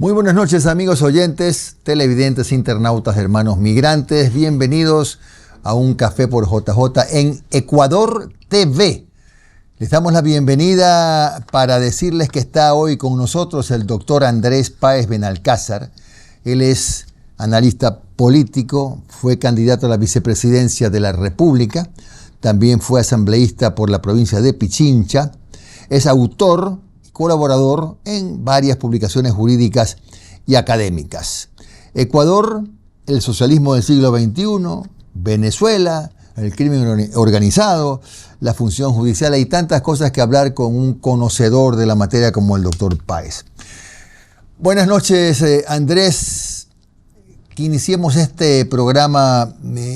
Muy buenas noches, amigos oyentes, televidentes, internautas, hermanos migrantes. Bienvenidos a un café por JJ en Ecuador TV. Les damos la bienvenida para decirles que está hoy con nosotros el doctor Andrés Páez Benalcázar. Él es analista político, fue candidato a la vicepresidencia de la República, también fue asambleísta por la provincia de Pichincha, es autor y colaborador en varias publicaciones jurídicas y académicas. Ecuador, el socialismo del siglo XXI, Venezuela, el crimen organizado, la función judicial, hay tantas cosas que hablar con un conocedor de la materia como el doctor Páez. Buenas noches, Andrés. Que iniciemos este programa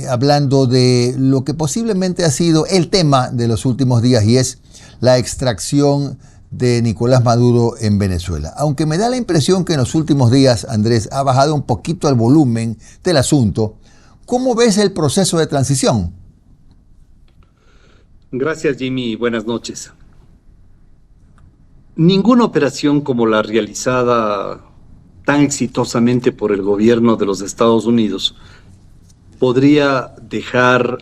hablando de lo que posiblemente ha sido el tema de los últimos días y es la extracción de Nicolás Maduro en Venezuela. Aunque me da la impresión que en los últimos días, Andrés, ha bajado un poquito el volumen del asunto. ¿Cómo ves el proceso de transición? Gracias, Jimmy. Buenas noches. Ninguna operación como la realizada tan exitosamente por el gobierno de los Estados Unidos podría dejar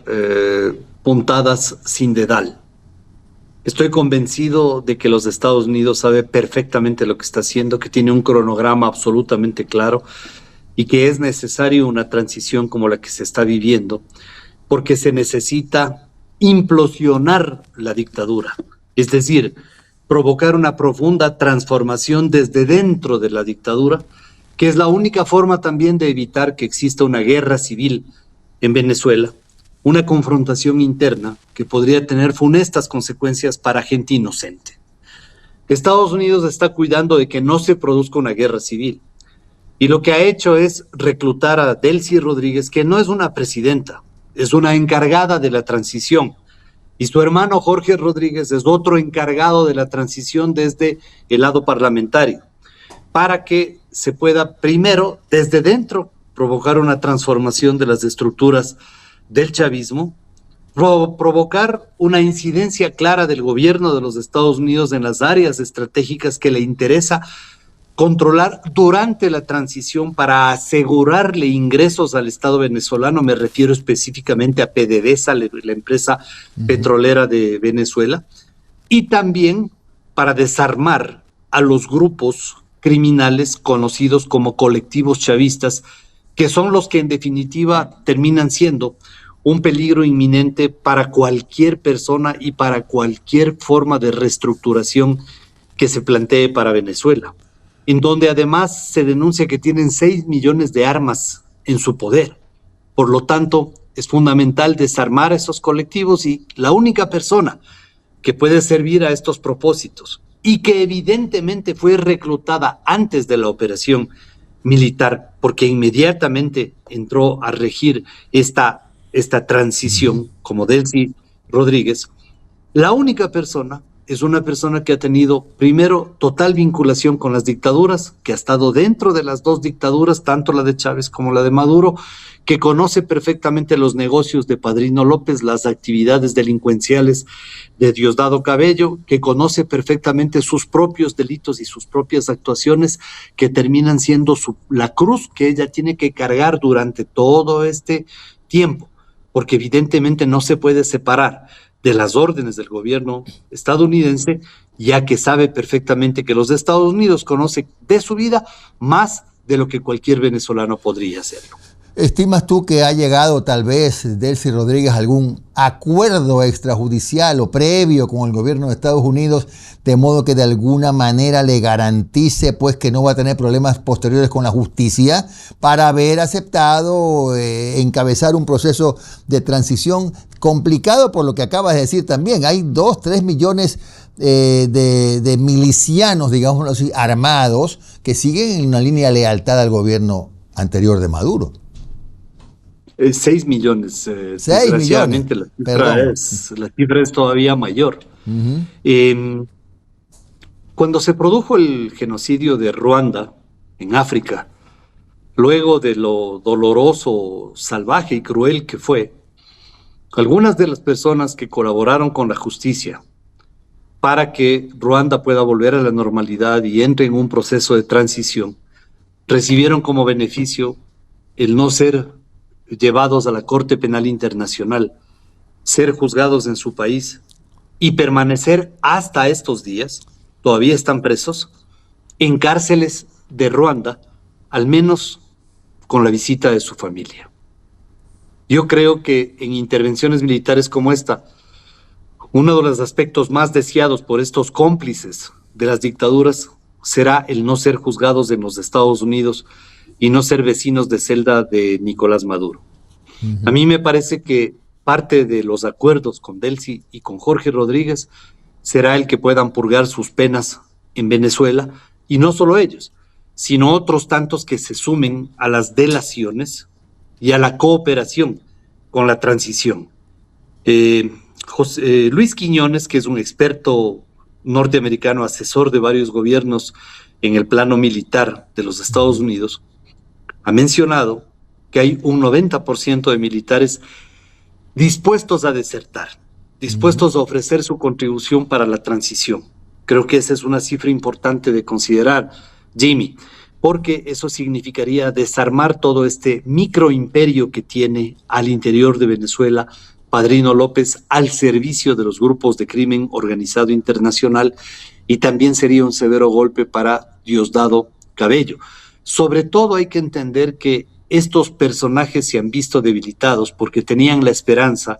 puntadas sin dedal. Estoy convencido de que los Estados Unidos sabe perfectamente lo que está haciendo, que tiene un cronograma absolutamente claro y que es necesario una transición como la que se está viviendo, porque se necesita implosionar la dictadura, es decir, provocar una profunda transformación desde dentro de la dictadura, que es la única forma también de evitar que exista una guerra civil en Venezuela, una confrontación interna que podría tener funestas consecuencias para gente inocente. Estados Unidos está cuidando de que no se produzca una guerra civil, y lo que ha hecho es reclutar a Delcy Rodríguez, que no es una presidenta, es una encargada de la transición, y su hermano Jorge Rodríguez es otro encargado de la transición desde el lado parlamentario, para que se pueda primero, desde dentro, provocar una transformación de las estructuras del chavismo, provocar una incidencia clara del gobierno de los Estados Unidos en las áreas estratégicas que le interesa controlar durante la transición para asegurarle ingresos al Estado venezolano. Me refiero específicamente a PDVSA, la empresa petrolera de Venezuela, y también para desarmar a los grupos criminales conocidos como colectivos chavistas, que son los que en definitiva terminan siendo un peligro inminente para cualquier persona y para cualquier forma de reestructuración que se plantee para Venezuela, en donde además se denuncia que tienen 6 millones de armas en su poder. Por lo tanto, es fundamental desarmar a esos colectivos, y la única persona que puede servir a estos propósitos y que evidentemente fue reclutada antes de la operación militar, porque inmediatamente entró a regir esta transición como Delcy Rodríguez, la única persona es una persona que ha tenido, primero, total vinculación con las dictaduras, que ha estado dentro de las dos dictaduras, tanto la de Chávez como la de Maduro, que conoce perfectamente los negocios de Padrino López, las actividades delincuenciales de Diosdado Cabello, que conoce perfectamente sus propios delitos y sus propias actuaciones, que terminan siendo la cruz que ella tiene que cargar durante todo este tiempo, porque evidentemente no se puede separar de las órdenes del gobierno estadounidense, ya que sabe perfectamente que los Estados Unidos conocen de su vida más de lo que cualquier venezolano podría hacerlo. ¿Estimas tú que ha llegado tal vez Delcy Rodríguez a algún acuerdo extrajudicial o previo con el gobierno de Estados Unidos, de modo que de alguna manera le garantice pues que no va a tener problemas posteriores con la justicia para haber aceptado encabezar un proceso de transición complicado por lo que acabas de decir también? Hay 2-3 millones de milicianos, digámoslo así, armados, que siguen en una línea de lealtad al gobierno anterior de Maduro. 6 millones. 6 millones. La cifra es todavía mayor. Cuando se produjo el genocidio de Ruanda en África, luego de lo doloroso, salvaje y cruel que fue, algunas de las personas que colaboraron con la justicia para que Ruanda pueda volver a la normalidad y entre en un proceso de transición, recibieron como beneficio el no ser llevados a la Corte Penal Internacional, ser juzgados en su país y permanecer hasta estos días, todavía están presos, en cárceles de Ruanda, al menos con la visita de su familia. Yo creo que en intervenciones militares como esta, uno de los aspectos más deseados por estos cómplices de las dictaduras será el no ser juzgados en los Estados Unidos y no ser vecinos de celda de Nicolás Maduro. A mí me parece que parte de los acuerdos con Delcy y con Jorge Rodríguez será el que puedan purgar sus penas en Venezuela, y no solo ellos, sino otros tantos que se sumen a las delaciones y a la cooperación con la transición. Luis Quiñones, que es un experto norteamericano, asesor de varios gobiernos en el plano militar de los Estados Unidos, ha mencionado que hay un 90% de militares dispuestos a desertar, dispuestos a ofrecer su contribución para la transición. Creo que esa es una cifra importante de considerar, Jimmy, porque eso significaría desarmar todo este microimperio que tiene al interior de Venezuela Padrino López al servicio de los grupos de crimen organizado internacional, y también sería un severo golpe para Diosdado Cabello. Sobre todo hay que entender que estos personajes se han visto debilitados porque tenían la esperanza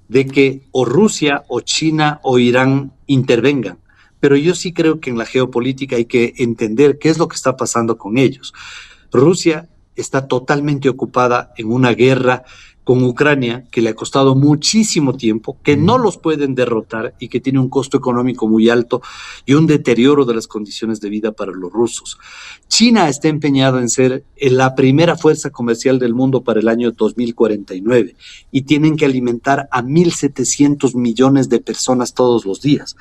de que o Rusia o China o Irán intervengan. Pero yo sí creo que en la geopolítica hay que entender qué es lo que está pasando con ellos. Rusia está totalmente ocupada en una guerra con Ucrania que le ha costado muchísimo tiempo, que no los pueden derrotar y que tiene un costo económico muy alto y un deterioro de las condiciones de vida para los rusos. China está empeñada en ser la primera fuerza comercial del mundo para el año 2049 y tienen que alimentar a 1.700 millones de personas todos los días.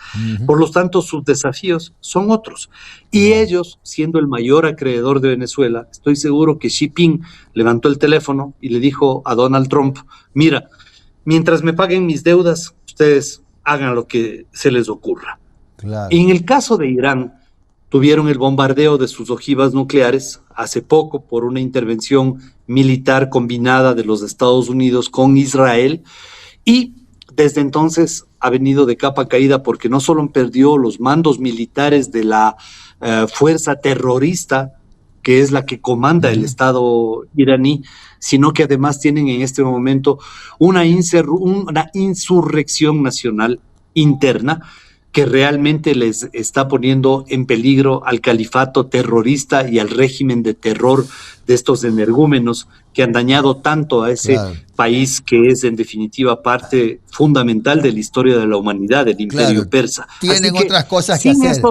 Por lo tanto, sus desafíos son otros. Y ellos, siendo el mayor acreedor de Venezuela, estoy seguro que Xi Jinping levantó el teléfono y le dijo a Donald Trump: mira, mientras me paguen mis deudas, ustedes hagan lo que se les ocurra. Claro. En el caso de Irán, tuvieron el bombardeo de sus ojivas nucleares hace poco por una intervención militar combinada de los Estados Unidos con Israel, y desde entonces ha venido de capa caída porque no solo perdió los mandos militares de la fuerza terrorista, que es la que comanda el Estado iraní, sino que además tienen en este momento una insurrección nacional interna que realmente les está poniendo en peligro al califato terrorista y al régimen de terror de estos energúmenos que han dañado tanto a ese país que es en definitiva parte fundamental de la historia de la humanidad, del imperio persa. Tienen otras cosas que hacer.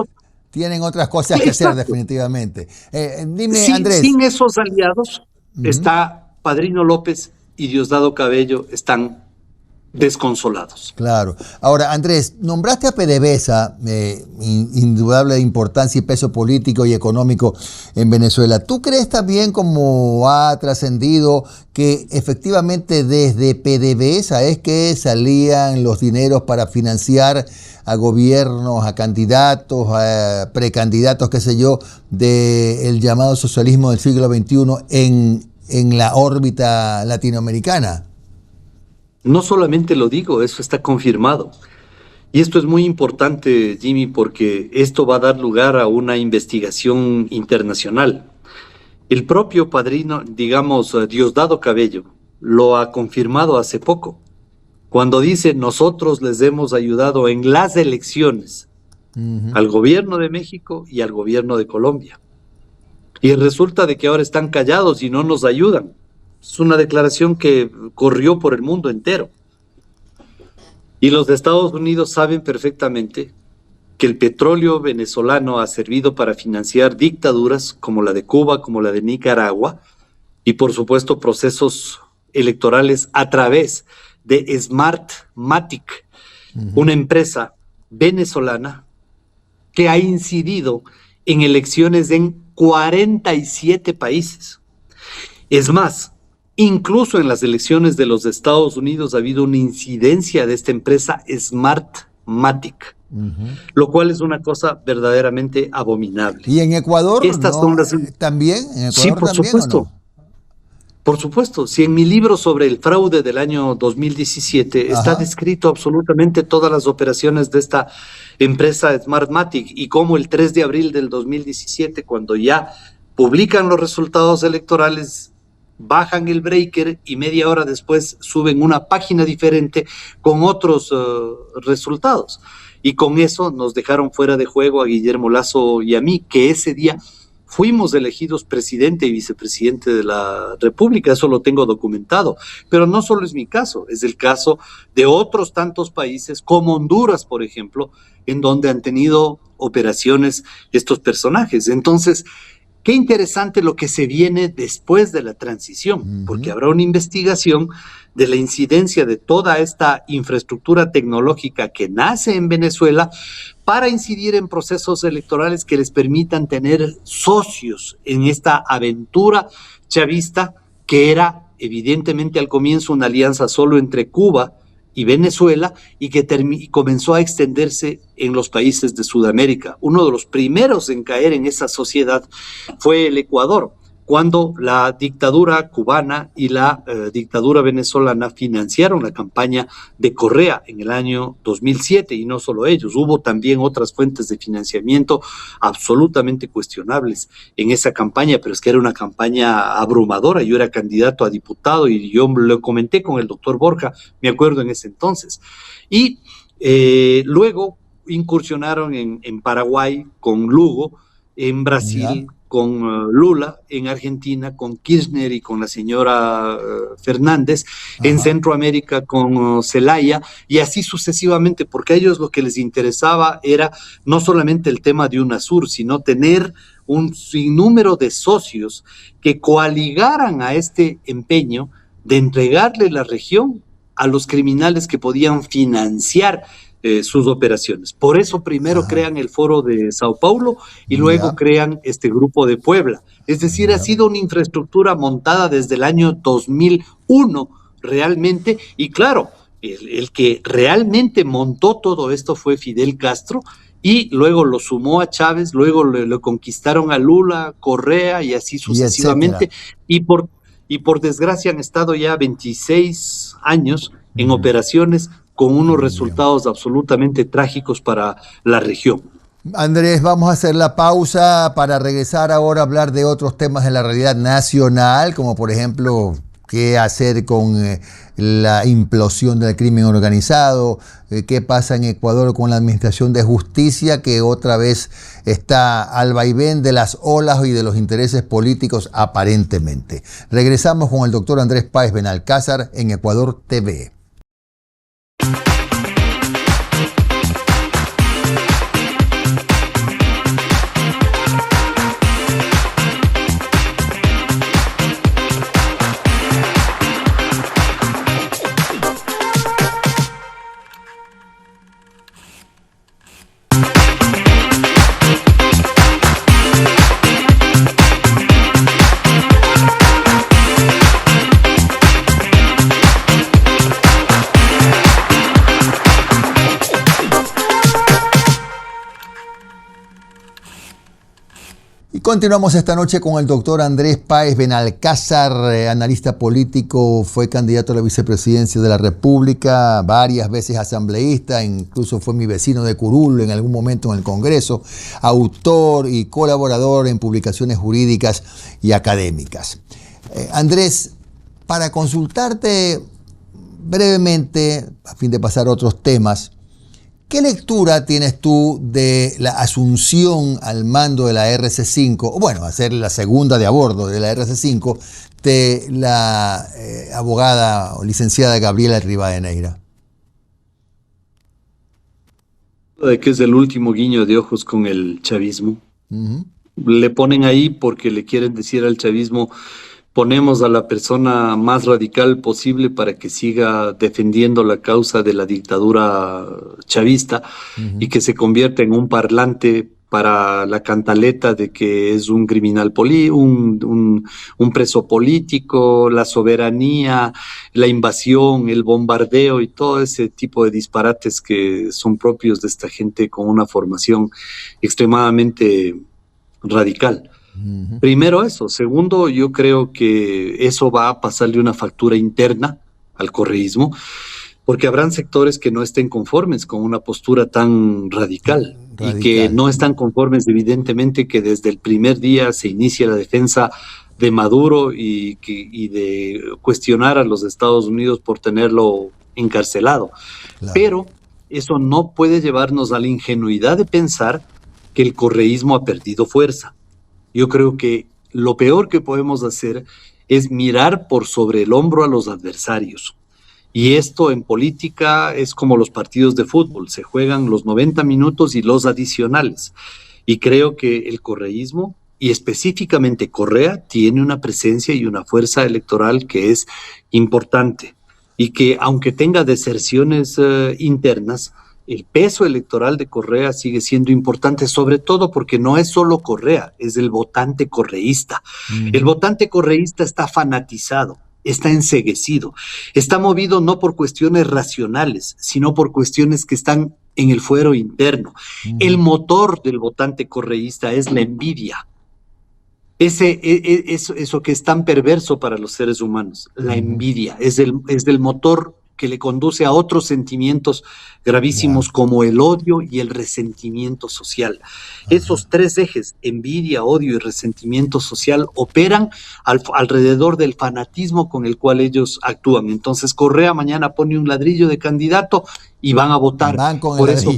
Tienen otras cosas que hacer definitivamente. Dime, Andrés. Sin esos aliados está Padrino López y Diosdado Cabello están desconsolados. Claro. Ahora, Andrés, nombraste a PDVSA, indudable importancia y peso político y económico en Venezuela. ¿Tú crees también, como ha trascendido, que efectivamente desde PDVSA es que salían los dineros para financiar a gobiernos, a candidatos, a precandidatos, qué sé yo, del llamado socialismo del siglo XXI en la órbita latinoamericana? No solamente lo digo, eso está confirmado. Y esto es muy importante, Jimmy, porque esto va a dar lugar a una investigación internacional. El propio padrino, digamos, Diosdado Cabello, lo ha confirmado hace poco, cuando dice: nosotros les hemos ayudado en las elecciones al gobierno de México y al gobierno de Colombia. Y resulta de que ahora están callados y no nos ayudan. Es una declaración que corrió por el mundo entero. Y los de Estados Unidos saben perfectamente que el petróleo venezolano ha servido para financiar dictaduras como la de Cuba, como la de Nicaragua, y por supuesto procesos electorales a través de Smartmatic, una empresa venezolana que ha incidido en elecciones en 47 países. Es más, incluso en las elecciones de los Estados Unidos ha habido una incidencia de esta empresa Matic, lo cual es una cosa verdaderamente abominable. ¿Y en Ecuador Estas son las... también? ¿En Ecuador Sí, por también, supuesto. o no? Por supuesto, si en mi libro sobre el fraude del año 2017 está descrito absolutamente todas las operaciones de esta empresa Smartmatic y cómo el 3 de abril del 2017, cuando ya publican los resultados electorales, bajan el breaker y media hora después suben una página diferente con otros resultados. Y con eso nos dejaron fuera de juego a Guillermo Lasso y a mí, que ese día fuimos elegidos presidente y vicepresidente de la República, eso lo tengo documentado. Pero no solo es mi caso, es el caso de otros tantos países, como Honduras, por ejemplo, en donde han tenido operaciones estos personajes. Entonces, qué interesante lo que se viene después de la transición, porque habrá una investigación de la incidencia de toda esta infraestructura tecnológica que nace en Venezuela para incidir en procesos electorales que les permitan tener socios en esta aventura chavista, que era evidentemente al comienzo una alianza solo entre Cuba y Venezuela, y que comenzó a extenderse en los países de Sudamérica. Uno de los primeros en caer en esa sociedad fue el Ecuador, cuando la dictadura cubana y la dictadura venezolana financiaron la campaña de Correa en el año 2007, y no solo ellos, hubo también otras fuentes de financiamiento absolutamente cuestionables en esa campaña, pero es que era una campaña abrumadora. Yo era candidato a diputado y yo lo comenté con el doctor Borja, me acuerdo en ese entonces. Y luego incursionaron en Paraguay con Lugo, en Brasil con Lula, en Argentina con Kirchner y con la señora Fernández, en Centroamérica con Zelaya, y así sucesivamente, porque a ellos lo que les interesaba era no solamente el tema de UNASUR, sino tener un sinnúmero de socios que coaligaran a este empeño de entregarle la región a los criminales que podían financiar sus operaciones. Por eso primero crean el Foro de Sao Paulo y luego crean este Grupo de Puebla. Es decir, ha sido una infraestructura montada desde el año 2001 realmente, y claro, el que realmente montó todo esto fue Fidel Castro, y luego lo sumó a Chávez, luego lo conquistaron a Lula, Correa y así sucesivamente, y por desgracia han estado ya 26 años en operaciones con unos resultados absolutamente trágicos para la región. Andrés, vamos a hacer la pausa para regresar ahora a hablar de otros temas de la realidad nacional, como por ejemplo qué hacer con la implosión del crimen organizado, qué pasa en Ecuador con la administración de justicia, que otra vez está al vaivén de las olas y de los intereses políticos aparentemente. Regresamos con el doctor Andrés Páez Benalcázar en Ecuador TV. Continuamos esta noche con el doctor Andrés Páez Benalcázar, analista político, fue candidato a la vicepresidencia de la República, varias veces asambleísta, incluso fue mi vecino de Curul en algún momento en el Congreso, autor y colaborador en publicaciones jurídicas y académicas. Andrés, para consultarte brevemente, a fin de pasar a otros temas, ¿qué lectura tienes tú de la asunción al mando de la RC5, o bueno, hacer la segunda de a bordo de la RC5, de la abogada o licenciada Gabriela Rivadeneira? De que es el último guiño de ojos con el chavismo. Le ponen ahí porque le quieren decir al chavismo: ponemos a la persona más radical posible para que siga defendiendo la causa de la dictadura chavista y que se convierta en un parlante para la cantaleta de que es un criminal, un preso político, la soberanía, la invasión, el bombardeo y todo ese tipo de disparates que son propios de esta gente con una formación extremadamente radical. Primero eso. Segundo, yo creo que eso va a pasarle una factura interna al correísmo, porque habrán sectores que no estén conformes con una postura tan radical y que no están conformes, evidentemente, que desde el primer día se inicia la defensa de Maduro y de cuestionar a los Estados Unidos por tenerlo encarcelado. Claro. Pero eso no puede llevarnos a la ingenuidad de pensar que el correísmo ha perdido fuerza. Yo creo que lo peor que podemos hacer es mirar por sobre el hombro a los adversarios. Y esto en política es como los partidos de fútbol, se juegan los 90 minutos y los adicionales. Y creo que el correísmo, y específicamente Correa, tiene una presencia y una fuerza electoral que es importante. Y que aunque tenga deserciones internas, el peso electoral de Correa sigue siendo importante, sobre todo porque no es solo Correa, es el votante correísta. El votante correísta está fanatizado, está enceguecido, está movido no por cuestiones racionales, sino por cuestiones que están en el fuero interno. El motor del votante correísta es la envidia. Eso que es tan perverso para los seres humanos, la envidia, es el motor que le conduce a otros sentimientos gravísimos como el odio y el resentimiento social. Esos tres ejes, envidia, odio y resentimiento social, operan alrededor del fanatismo con el cual ellos actúan. Entonces Correa mañana pone un ladrillo de candidato y van a votar por eso,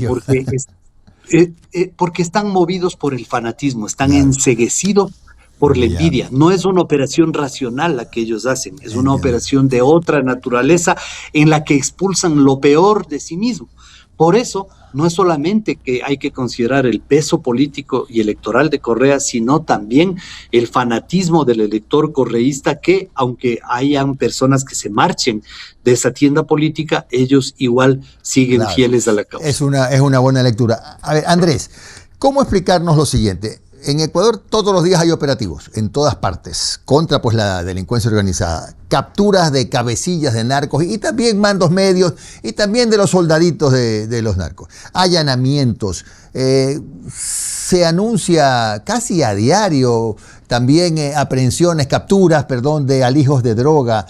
porque están movidos por el fanatismo, están enceguecidos por la envidia. No es una operación racional la que ellos hacen, es una operación de otra naturaleza en la que expulsan lo peor de sí mismo. Por eso, no es solamente que hay que considerar el peso político y electoral de Correa, sino también el fanatismo del elector correísta que, aunque hayan personas que se marchen de esa tienda política, ellos igual siguen fieles a la causa. Es una buena lectura. A ver, Andrés, ¿cómo explicarnos lo siguiente? En Ecuador todos los días hay operativos, en todas partes, contra pues la delincuencia organizada, capturas de cabecillas de narcos y también mandos medios y también de los soldaditos de los narcos, allanamientos, se anuncia casi a diario también aprehensiones, capturas, de alijos de droga,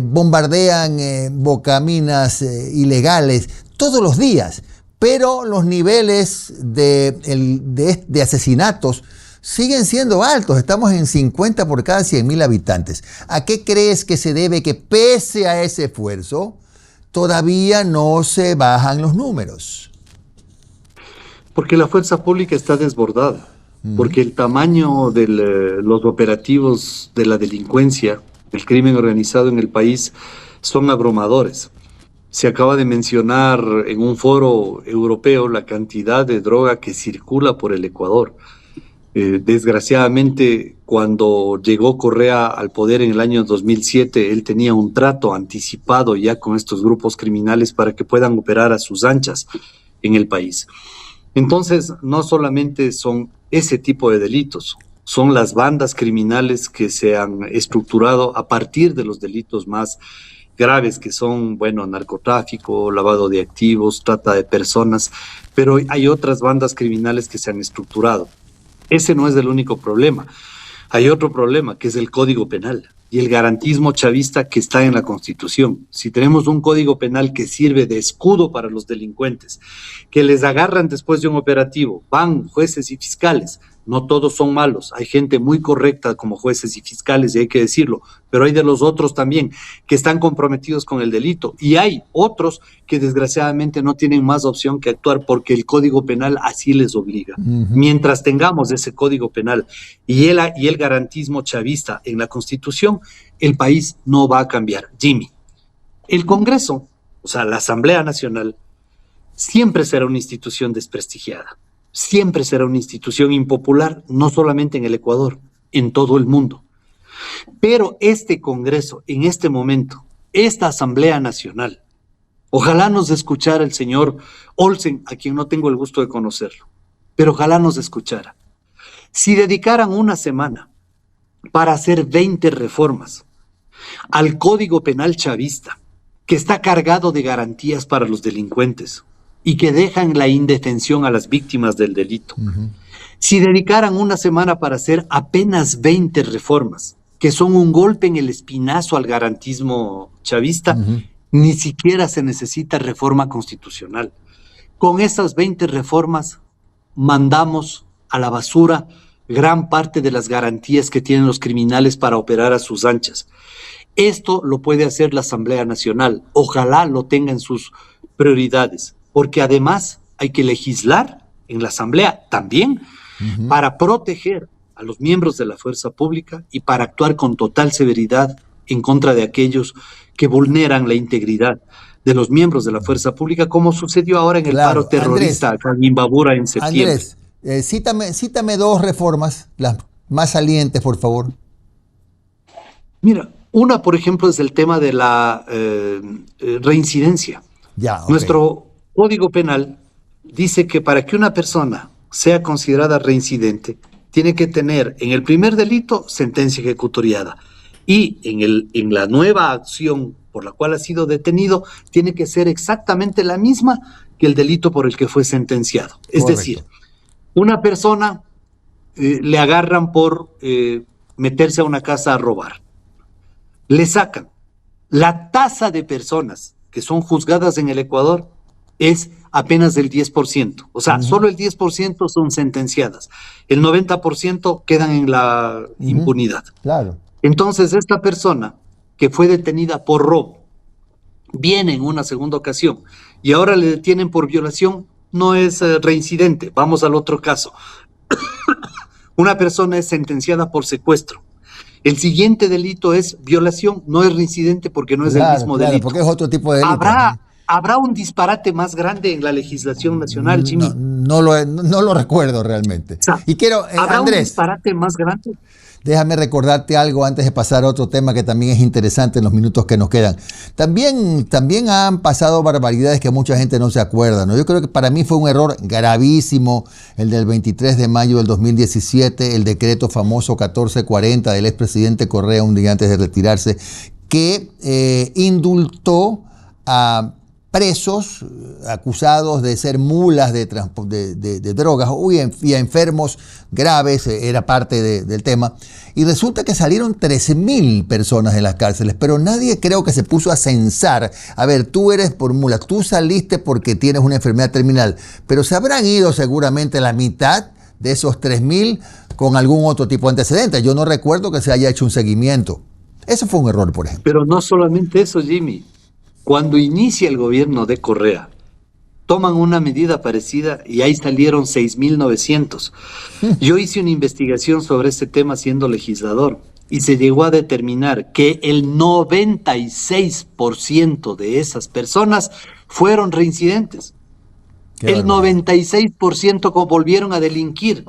bombardean bocaminas ilegales todos los días. Pero los niveles de asesinatos siguen siendo altos. Estamos en 50 por cada 100.000 habitantes. ¿A qué crees que se debe que pese a ese esfuerzo todavía no se bajan los números? Porque la fuerza pública está desbordada. Porque el tamaño de los operativos de la delincuencia, del crimen organizado en el país, son abrumadores. Se acaba de mencionar en un foro europeo la cantidad de droga que circula por el Ecuador. Desgraciadamente, cuando llegó Correa al poder en el año 2007, él tenía un trato anticipado ya con estos grupos criminales para que puedan operar a sus anchas en el país. Entonces, no solamente son ese tipo de delitos, son las bandas criminales que se han estructurado a partir de los delitos más graves que son, narcotráfico, lavado de activos, trata de personas, pero hay otras bandas criminales que se han estructurado. Ese no es el único problema. Hay otro problema, que es el Código Penal y el garantismo chavista que está en la Constitución. Si tenemos un Código Penal que sirve de escudo para los delincuentes, que les agarran después de un operativo, van jueces y fiscales, no todos son malos, hay gente muy correcta como jueces y fiscales, y hay que decirlo, pero hay de los otros también que están comprometidos con el delito, y hay otros que desgraciadamente no tienen más opción que actuar porque el Código Penal así les obliga. Mientras tengamos ese Código Penal y el garantismo chavista en la Constitución, el país no va a cambiar. Jimmy, el Congreso, o sea, la Asamblea Nacional, siempre será una institución desprestigiada. Siempre será una institución impopular, no solamente en el Ecuador, en todo el mundo. Pero este Congreso, en este momento, esta Asamblea Nacional, ojalá nos escuchara el señor Olsen, a quien no tengo el gusto de conocerlo, pero ojalá nos escuchara. Si dedicaran una semana para hacer 20 reformas al Código Penal chavista, que está cargado de garantías para los delincuentes y que dejan la indefensión a las víctimas del delito. Si dedicaran una semana para hacer apenas 20 reformas, que son un golpe en el espinazo al garantismo chavista, ni siquiera se necesita reforma constitucional. Con esas 20 reformas mandamos a la basura gran parte de las garantías que tienen los criminales para operar a sus anchas. Esto lo puede hacer la Asamblea Nacional. Ojalá lo tenga en sus prioridades, porque además hay que legislar en la Asamblea también para proteger a los miembros de la fuerza pública y para actuar con total severidad en contra de aquellos que vulneran la integridad de los miembros de la fuerza pública, como sucedió ahora en el paro terrorista acá en Imbabura en septiembre. Andrés, cítame 2 reformas, las más salientes, por favor. Mira, una, por ejemplo, es el tema de la reincidencia. Nuestro Código Penal dice que para que una persona sea considerada reincidente, tiene que tener en el primer delito sentencia ejecutoriada y en la nueva acción por la cual ha sido detenido, tiene que ser exactamente la misma que el delito por el que fue sentenciado. Es decir, una persona le agarran por meterse a una casa a robar. Le sacan. La tasa de personas que son juzgadas en el Ecuador es apenas del 10%. O sea, solo el 10% son sentenciadas. El 90% quedan en la impunidad. Claro. Entonces, esta persona que fue detenida por robo viene en una segunda ocasión y ahora le detienen por violación, no es reincidente. Vamos al otro caso. Una persona es sentenciada por secuestro. El siguiente delito es violación, no es reincidente porque no es el mismo delito. Porque es otro tipo de delito. ¿Habrá un disparate más grande en la legislación nacional, Jimmy? No lo recuerdo realmente. O sea, y quiero, ¿habrá Andrés, un disparate más grande? Déjame recordarte algo antes de pasar a otro tema que también es interesante en los minutos que nos quedan. También han pasado barbaridades que mucha gente no se acuerda, ¿no? Yo creo que para mí fue un error gravísimo el del 23 de mayo del 2017, el decreto famoso 1440 del expresidente Correa un día antes de retirarse, que indultó a presos acusados de ser mulas de drogas y a enfermos graves, era parte del tema. Y resulta que salieron 13.000 personas de las cárceles, pero nadie creo que se puso a censar. A ver, tú eres por mula, tú saliste porque tienes una enfermedad terminal, pero se habrán ido seguramente la mitad de esos 3.000 con algún otro tipo de antecedentes. Yo no recuerdo que se haya hecho un seguimiento. Eso fue un error, por ejemplo. Pero no solamente eso, Jimmy. Cuando inicia el gobierno de Correa, toman una medida parecida y ahí salieron 6.900. Yo hice una investigación sobre este tema siendo legislador y se llegó a determinar que el 96% de esas personas fueron reincidentes. El 96% volvieron a delinquir.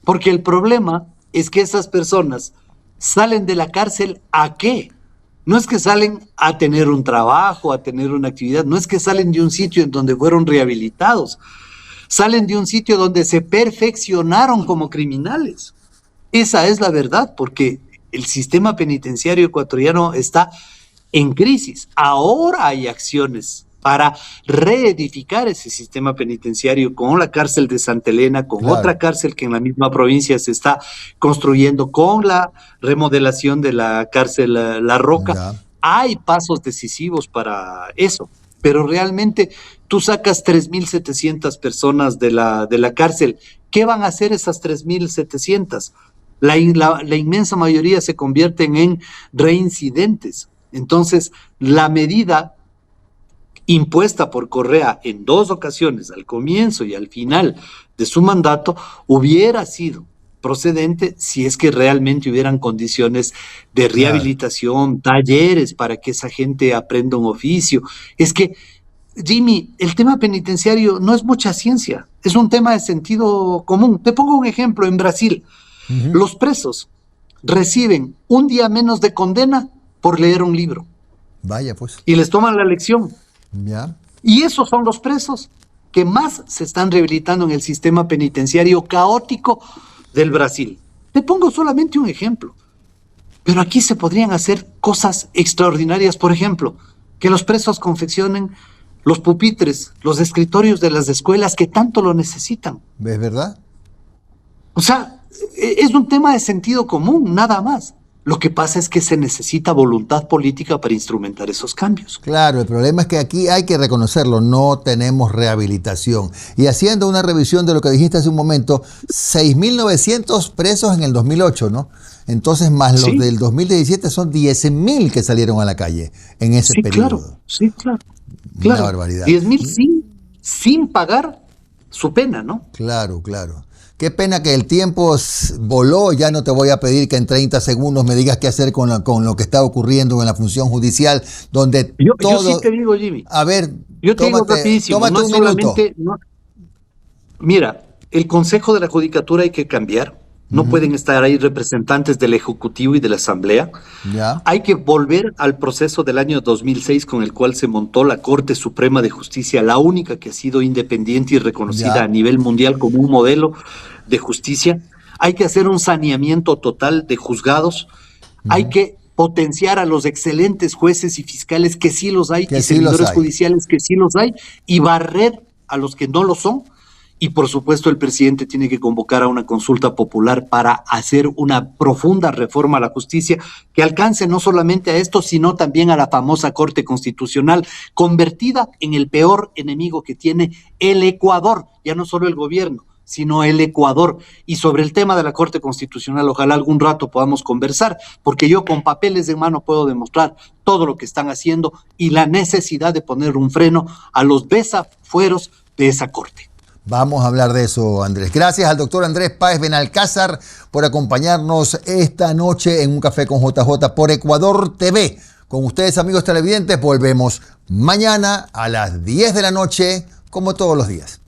Porque el problema es que esas personas salen de la cárcel ¿a qué? No es que salen a tener un trabajo, a tener una actividad, no es que salen de un sitio en donde fueron rehabilitados, salen de un sitio donde se perfeccionaron como criminales. Esa es la verdad, porque el sistema penitenciario ecuatoriano está en crisis. Ahora hay acciones para reedificar ese sistema penitenciario con la cárcel de Santa Elena, con otra cárcel que en la misma provincia se está construyendo, con la remodelación de la cárcel La Roca. Hay pasos decisivos para eso, pero realmente tú sacas 3.700 personas de la cárcel. ¿Qué van a hacer esas 3.700? La inmensa mayoría se convierten en reincidentes. Entonces, la medida impuesta por Correa en 2 ocasiones, al comienzo y al final de su mandato, hubiera sido procedente si es que realmente hubieran condiciones de rehabilitación, talleres para que esa gente aprenda un oficio. Es que, Jimmy, el tema penitenciario no es mucha ciencia, es un tema de sentido común. Te pongo un ejemplo, en Brasil, los presos reciben un día menos de condena por leer un libro. Vaya, pues. Y les toman la lección. Ya. Y esos son los presos. que más se están rehabilitando en el sistema penitenciario caótico del Brasil. Te pongo solamente un ejemplo. Pero aquí se podrían hacer cosas extraordinarias. Por ejemplo, que los presos confeccionen los pupitres, los escritorios de las escuelas que tanto lo necesitan. ¿Ves, verdad? O sea, es un tema de sentido común, nada más. Lo que pasa es que se necesita voluntad política para instrumentar esos cambios. Claro, el problema es que aquí hay que reconocerlo, no tenemos rehabilitación. Y haciendo una revisión de lo que dijiste hace un momento, 6.900 presos en el 2008, ¿no? Entonces, más los del 2017 son 10.000 que salieron a la calle en ese periodo. Claro, sí, claro. Una barbaridad. 10.000 sin pagar su pena, ¿no? Claro, claro. Qué pena que el tiempo voló, ya no te voy a pedir que en 30 segundos me digas qué hacer con lo que está ocurriendo en la función judicial, donde yo sí te digo, Jimmy. A ver, yo te digo rapidísimo, tómate un minuto. Mira, el Consejo de la Judicatura hay que cambiar. No pueden estar ahí representantes del Ejecutivo y de la Asamblea. Ya. Hay que volver al proceso del año 2006 con el cual se montó la Corte Suprema de Justicia, la única que ha sido independiente y reconocida a nivel mundial como un modelo de justicia. Hay que hacer un saneamiento total de juzgados. Hay que potenciar a los excelentes jueces y fiscales que sí los hay, y servidores judiciales que sí los hay, y barrer a los que no lo son. Y por supuesto el presidente tiene que convocar a una consulta popular para hacer una profunda reforma a la justicia que alcance no solamente a esto, sino también a la famosa Corte Constitucional, convertida en el peor enemigo que tiene el Ecuador, ya no solo el gobierno, sino el Ecuador. Y sobre el tema de la Corte Constitucional, ojalá algún rato podamos conversar, porque yo con papeles en mano puedo demostrar todo lo que están haciendo y la necesidad de poner un freno a los desafueros de esa Corte. Vamos a hablar de eso, Andrés. Gracias al doctor Andrés Páez Benalcázar por acompañarnos esta noche en Un Café con JJ por Ecuador TV. Con ustedes, amigos televidentes, volvemos mañana a las 10 de la noche, como todos los días.